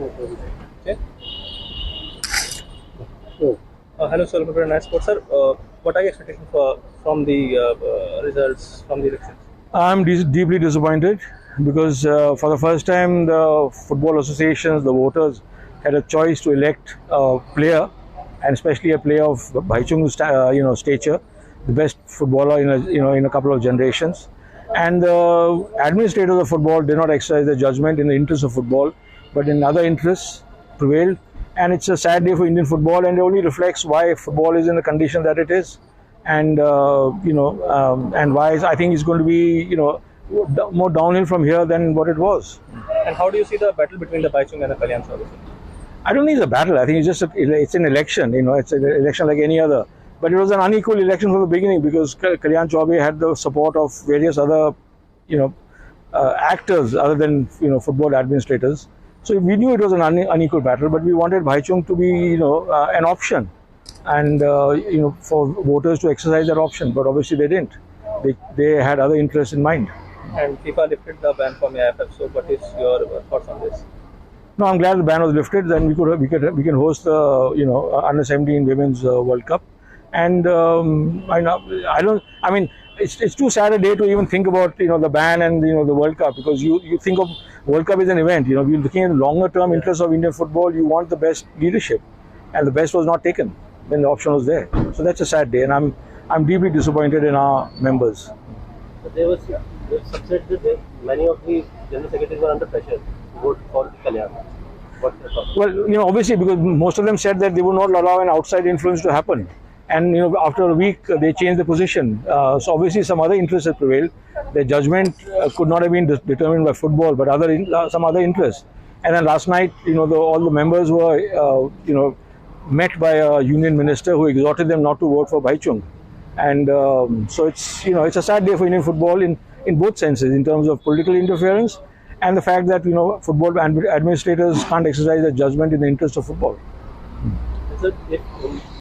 Okay. Hello, sir. Very nice sport, sir. What are your expectations from the results from the elections? I'm deeply disappointed because for the first time the football associations, the voters had a choice to elect a player, and especially a player of Bhaichung's stature, the best footballer in a couple of generations. And the administrators of football did not exercise their judgment in the interest of football, but in other interests prevailed. And it's a sad day for Indian football, and it only reflects why football is in the condition that it is, and and why I think it's going to be more downhill from here than what it was. And how do you see the battle between the Baichung and the Kalyan Chowdhury? I don't think it's a battle. I think it's an election. It's an election like any other. But it was an unequal election from the beginning because Kalyan Chowdhury had the support of various other, actors other than football administrators. So we knew it was an unequal battle, but we wanted Bhaichung to be an option, and for voters to exercise that option. But obviously they didn't. They had other interests in mind. And FIFA lifted the ban from AFF. So what is your thoughts on this? No, I'm glad the ban was lifted. Then we can host the under 17 Women's World Cup. And it's too sad a day to even think about the ban and the World Cup, because you think of World Cup as an event. You're looking at longer term interests of Indian football. You want the best leadership, and the best was not taken when the option was there. So that's a sad day, and I'm deeply disappointed in our members. There was subset that many of the general secretaries were under pressure to vote for Kalyan. What's your thought? Well, obviously, because most of them said that they would not allow an outside influence to happen. And after a week, they changed the position. So obviously, some other interests have prevailed. Their judgment could not have been determined by football, but some other interests. And then last night, all the members were, met by a union minister who exhorted them not to vote for Bhaichung. And so it's a sad day for Indian football in both senses, in terms of political interference and the fact that football administrators can't exercise their judgment in the interest of football. So if